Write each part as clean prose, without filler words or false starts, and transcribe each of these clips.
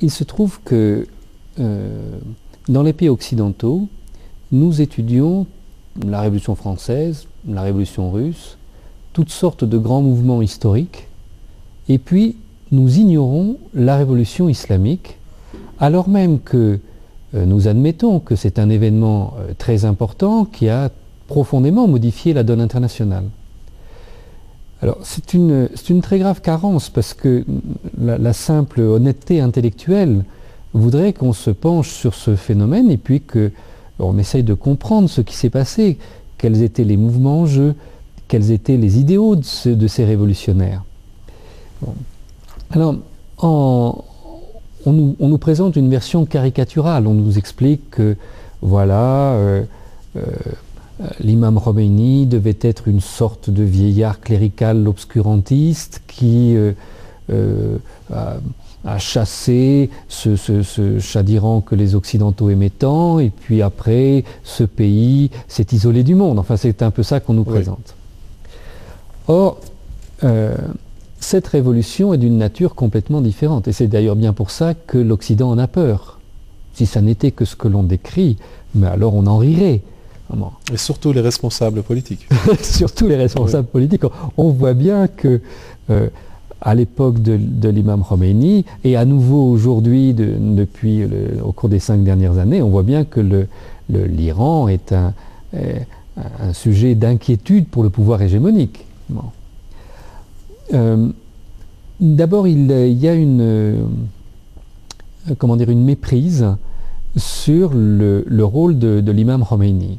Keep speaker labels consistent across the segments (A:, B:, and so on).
A: il se trouve que dans les pays occidentaux, nous étudions la Révolution française, la Révolution russe, toutes sortes de grands mouvements historiques, et puis nous ignorons la Révolution islamique, alors même que nous admettons que c'est un événement très important qui a profondément modifié la donne internationale. Alors c'est une très grave carence parce que la simple honnêteté intellectuelle voudrait qu'on se penche sur ce phénomène et puis qu'on essaye de comprendre ce qui s'est passé, quels étaient les mouvements en jeu, quels étaient les idéaux de ces révolutionnaires. Bon. Alors, on nous présente une version caricaturale, on nous explique que voilà, l'imam Khomeini devait être une sorte de vieillard clérical obscurantiste qui a chassé ce Shah d'Iran que les Occidentaux aimaient tant, et puis après, ce pays s'est isolé du monde. Enfin, c'est un peu ça qu'on nous présente. Or, cette révolution est d'une nature complètement différente. Et c'est d'ailleurs bien pour ça que l'Occident en a peur. Si ça n'était que ce que l'on décrit, mais alors on en rirait. Vraiment.
B: Et surtout les responsables politiques.
A: Surtout les responsables politiques. On voit bien que à l'époque de l'imam Khomeini, et à nouveau aujourd'hui, depuis au cours des 5 dernières années, on voit bien que l'Iran est un sujet d'inquiétude pour le pouvoir hégémonique. Bon. D'abord, il y a une méprise sur le rôle de l'imam Khomeini.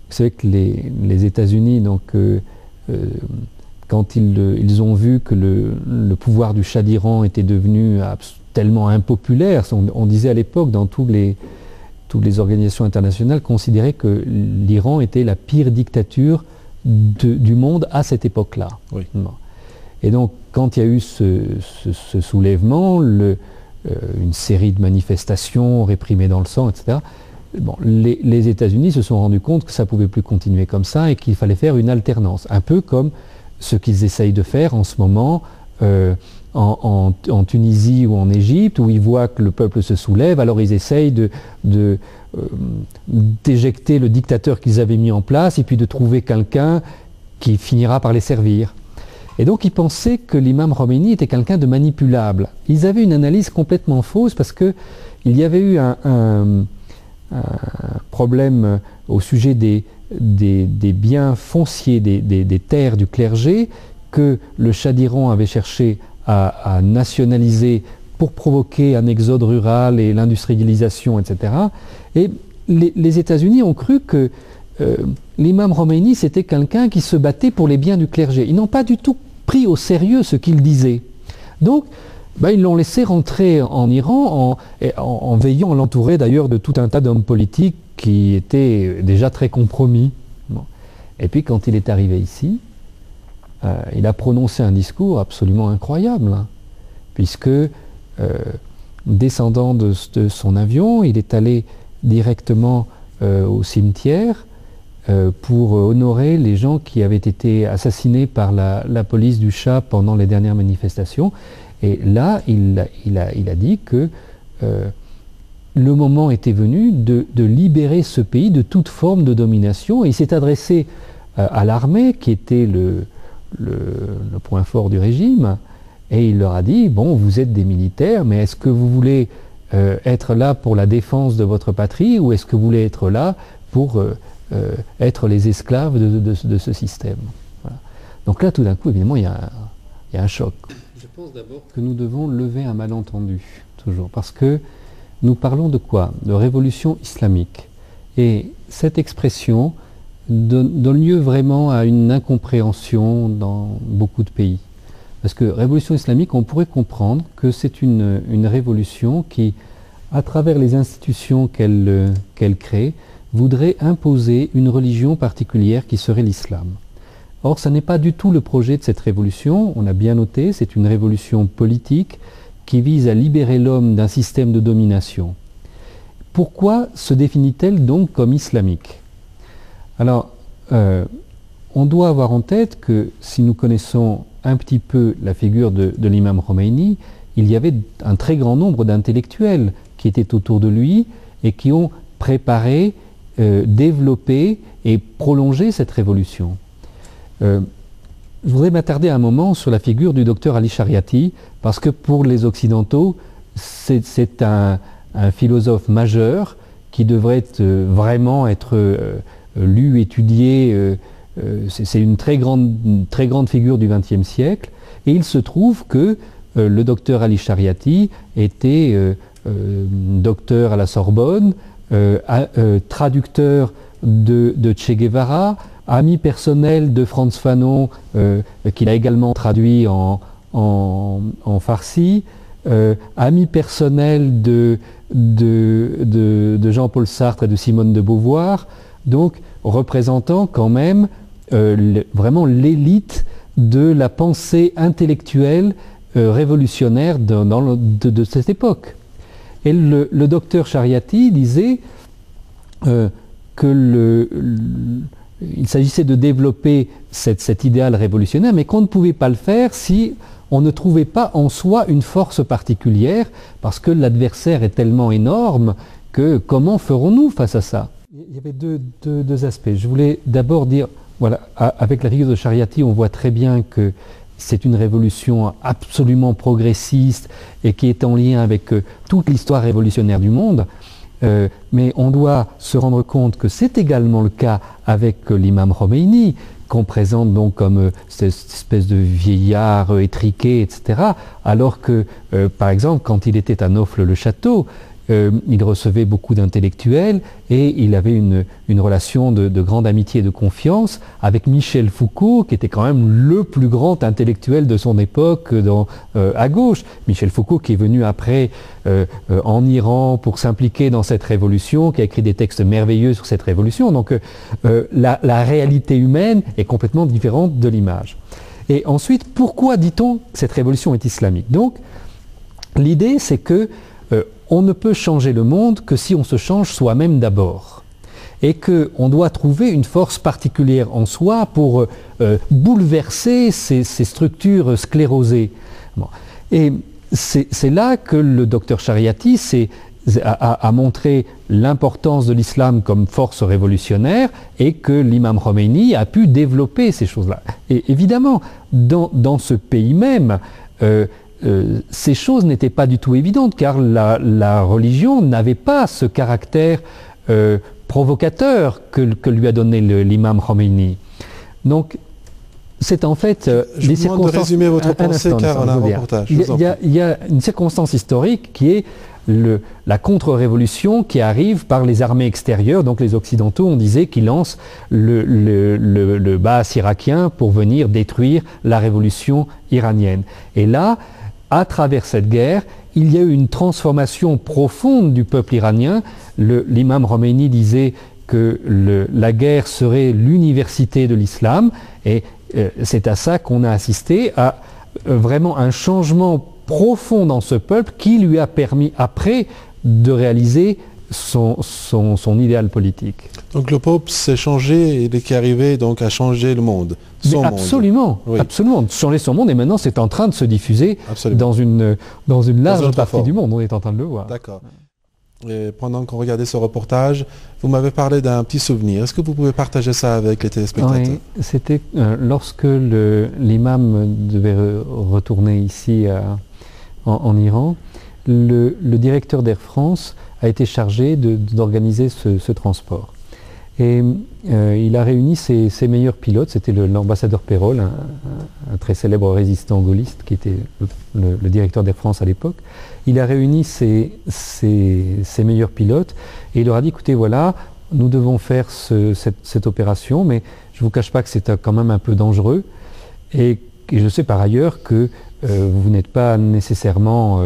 A: Vous savez que les États-Unis, donc, quand ils ont vu que le pouvoir du Shah d'Iran était devenu tellement impopulaire, on disait à l'époque dans toutes les organisations internationales, considéraient que l'Iran était la pire dictature du monde à cette époque-là.
B: Oui.
A: Bon. Et donc, quand il y a eu ce soulèvement, une série de manifestations réprimées dans le sang, etc., bon, les États-Unis se sont rendus compte que ça ne pouvait plus continuer comme ça et qu'il fallait faire une alternance. Un peu comme ce qu'ils essayent de faire en ce moment en Tunisie ou en Égypte, où ils voient que le peuple se soulève, alors ils essayent d'éjecter le dictateur qu'ils avaient mis en place et puis de trouver quelqu'un qui finira par les servir. Et donc ils pensaient que l'imam Khomeini était quelqu'un de manipulable. Ils avaient une analyse complètement fausse parce qu'il y avait eu un problème au sujet des biens fonciers, des terres du clergé, que le Shah d'Iran avait cherché à nationaliser pour provoquer un exode rural et l'industrialisation, etc. Et les États-Unis ont cru que l'imam Khomeini, c'était quelqu'un qui se battait pour les biens du clergé. Ils n'ont pas du tout pris au sérieux ce qu'il disait. Donc, ils l'ont laissé rentrer en Iran en veillant à l'entourer d'ailleurs de tout un tas d'hommes politiques qui étaient déjà très compromis. Bon. Et puis quand il est arrivé ici, il a prononcé un discours absolument incroyable, hein, puisque descendant de son avion, il est allé directement au cimetière pour honorer les gens qui avaient été assassinés par la police du Shah pendant les dernières manifestations. Et là, il a dit que le moment était venu de libérer ce pays de toute forme de domination. Et il s'est adressé à l'armée, qui était le point fort du régime, et il leur a dit, bon, vous êtes des militaires, mais est-ce que vous voulez être là pour la défense de votre patrie, ou est-ce que vous voulez être là pour être les esclaves de ce système? Voilà. Donc là, tout d'un coup, évidemment, il y a un choc. Je pense d'abord que nous devons lever un malentendu, toujours, parce que nous parlons de quoi? De révolution islamique. Et cette expression donne lieu vraiment à une incompréhension dans beaucoup de pays. Parce que révolution islamique, on pourrait comprendre que c'est une révolution qui, à travers les institutions qu'elle crée, voudrait imposer une religion particulière qui serait l'islam. Or, ce n'est pas du tout le projet de cette révolution, on a bien noté, c'est une révolution politique qui vise à libérer l'homme d'un système de domination. Pourquoi se définit-elle donc comme islamique? Alors, on doit avoir en tête que si nous connaissons un petit peu la figure de l'imam Khomeini, il y avait un très grand nombre d'intellectuels qui étaient autour de lui et qui ont préparé, développé et prolongé cette révolution. Je voudrais m'attarder un moment sur la figure du docteur Ali Shariati, parce que pour les Occidentaux, c'est un philosophe majeur qui devrait vraiment être lu, étudié. C'est une très grande figure du XXe siècle. Et il se trouve que le docteur Ali Shariati était docteur à la Sorbonne, traducteur de Che Guevara, ami personnel de Frantz Fanon, qu'il a également traduit en farsi, ami personnel de Jean-Paul Sartre et de Simone de Beauvoir, donc représentant quand même vraiment l'élite de la pensée intellectuelle révolutionnaire de cette époque. Et le docteur Shariati disait qu'il s'agissait de développer cet idéal révolutionnaire, mais qu'on ne pouvait pas le faire si on ne trouvait pas en soi une force particulière, parce que l'adversaire est tellement énorme que comment ferons-nous face à ça? Il y avait deux aspects. Je voulais d'abord dire, voilà, avec la figure de Shariati, on voit très bien que c'est une révolution absolument progressiste et qui est en lien avec toute l'histoire révolutionnaire du monde. Mais on doit se rendre compte que c'est également le cas avec l'imam Khomeini, qu'on présente donc comme cette espèce de vieillard étriqué, etc. Alors que, par exemple, quand il était à Nofle-le-Château, il recevait beaucoup d'intellectuels et il avait une relation de grande amitié et de confiance avec Michel Foucault, qui était quand même le plus grand intellectuel de son époque à gauche. Michel Foucault qui est venu après en Iran pour s'impliquer dans cette révolution, qui a écrit des textes merveilleux sur cette révolution. Donc la réalité humaine est complètement différente de l'image. Et ensuite, pourquoi dit-on que cette révolution est islamique? Donc l'idée, c'est que on ne peut changer le monde que si on se change soi-même d'abord. Et qu'on doit trouver une force particulière en soi pour bouleverser ces structures sclérosées. Bon. Et c'est là que le docteur Shariati a montré l'importance de l'islam comme force révolutionnaire et que l'imam Khomeini a pu développer ces choses-là. Et évidemment, dans ce pays même, ces choses n'étaient pas du tout évidentes, car la religion n'avait pas ce caractère provocateur que lui a donné l'imam Khomeini. Donc, c'est en fait
B: je
A: les
B: vous demande de résumer votre pensée, car on a un reportage.
A: Il y a une circonstance historique qui est la contre-révolution qui arrive par les armées extérieures. Donc les Occidentaux, on disait, qui lancent le Baas irakien pour venir détruire la révolution iranienne. Et là, à travers cette guerre, il y a eu une transformation profonde du peuple iranien. L'imam Khomeini disait que la guerre serait l'université de l'islam, et c'est à ça qu'on a assisté, à vraiment un changement profond dans ce peuple qui lui a permis après de réaliser son idéal politique.
B: Donc le pape s'est changé, il est arrivé donc à changer le monde.
A: Mais absolument, oui. Absolument, changer son monde, et maintenant c'est en train de se diffuser dans une large partie du monde, on est en train de le voir.
B: D'accord. Et pendant qu'on regardait ce reportage, vous m'avez parlé d'un petit souvenir. Est-ce que vous pouvez partager ça avec les téléspectateurs?
A: Oui, c'était lorsque l'imam devait retourner ici en Iran, le directeur d'Air France a été chargé d'organiser ce transport. Et il a réuni ses meilleurs pilotes, c'était l'ambassadeur Perrol, un très célèbre résistant gaulliste qui était le directeur d'Air France à l'époque. Il a réuni ses meilleurs pilotes et il leur a dit, écoutez, voilà, nous devons faire cette opération, mais je ne vous cache pas que c'est quand même un peu dangereux. Et je sais par ailleurs que vous n'êtes pas nécessairement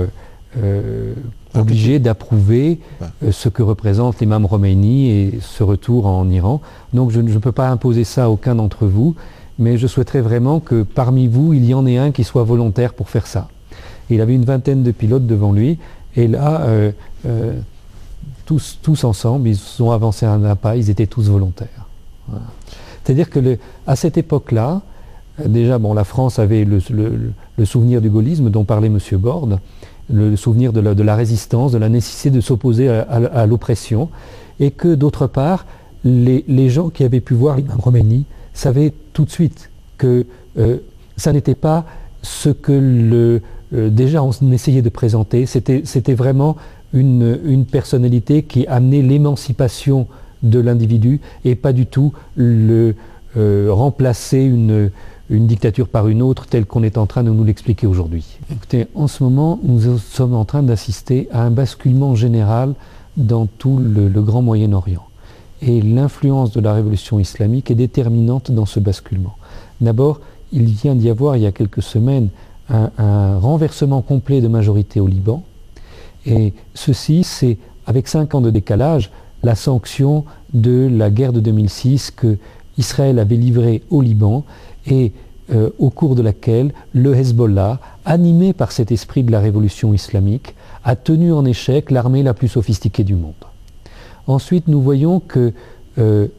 A: obligé d'approuver ce que représente l'imam Khomeini et ce retour en Iran. Donc je ne peux pas imposer ça à aucun d'entre vous, mais je souhaiterais vraiment que parmi vous, il y en ait un qui soit volontaire pour faire ça. Et il avait une vingtaine de pilotes devant lui, et là, tous ensemble, ils ont avancé un pas, ils étaient tous volontaires. Voilà. C'est-à-dire que à cette époque-là, déjà, bon, la France avait le le souvenir du gaullisme dont parlait M. Borde, le souvenir de la résistance, de la nécessité de s'opposer à l'oppression, et que d'autre part, les gens qui avaient pu voir l'imam Khomeini savaient tout de suite que ça n'était pas ce que déjà on essayait de présenter, c'était vraiment une personnalité qui amenait l'émancipation de l'individu et pas du tout remplacer une dictature par une autre telle qu'on est en train de nous l'expliquer aujourd'hui. Écoutez, en ce moment, nous sommes en train d'assister à un basculement général dans tout le Grand Moyen-Orient. Et l'influence de la révolution islamique est déterminante dans ce basculement. D'abord, il vient d'y avoir, il y a quelques semaines, un renversement complet de majorité au Liban. Et ceci, c'est, avec 5 ans de décalage, la sanction de la guerre de 2006 que Israël avait livrée au Liban et au cours de laquelle le Hezbollah, animé par cet esprit de la révolution islamique, a tenu en échec l'armée la plus sophistiquée du monde. Ensuite, nous voyons que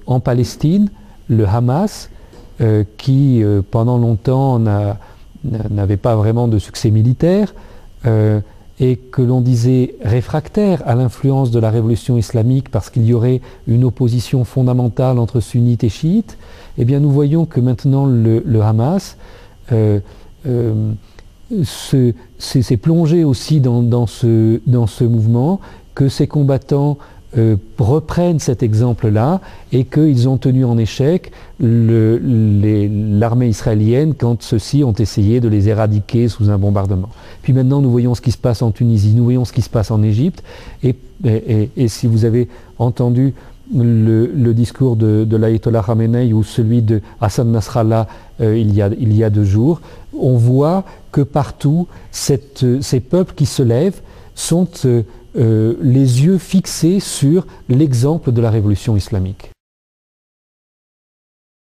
A: en Palestine, le Hamas, qui pendant longtemps n'avait pas vraiment de succès militaire, et que l'on disait réfractaire à l'influence de la révolution islamique parce qu'il y aurait une opposition fondamentale entre sunnites et chiites, eh bien nous voyons que maintenant le Hamas s'est plongé aussi dans ce mouvement, que ses combattants reprennent cet exemple-là et qu'ils ont tenu en échec l'armée israélienne quand ceux-ci ont essayé de les éradiquer sous un bombardement. Puis maintenant nous voyons ce qui se passe en Tunisie, nous voyons ce qui se passe en Égypte et si vous avez entendu le discours de l'Ayatollah Khamenei ou celui de Hassan Nasrallah il y a 2 jours, on voit que partout ces peuples qui se lèvent sont les yeux fixés sur l'exemple de la révolution islamique.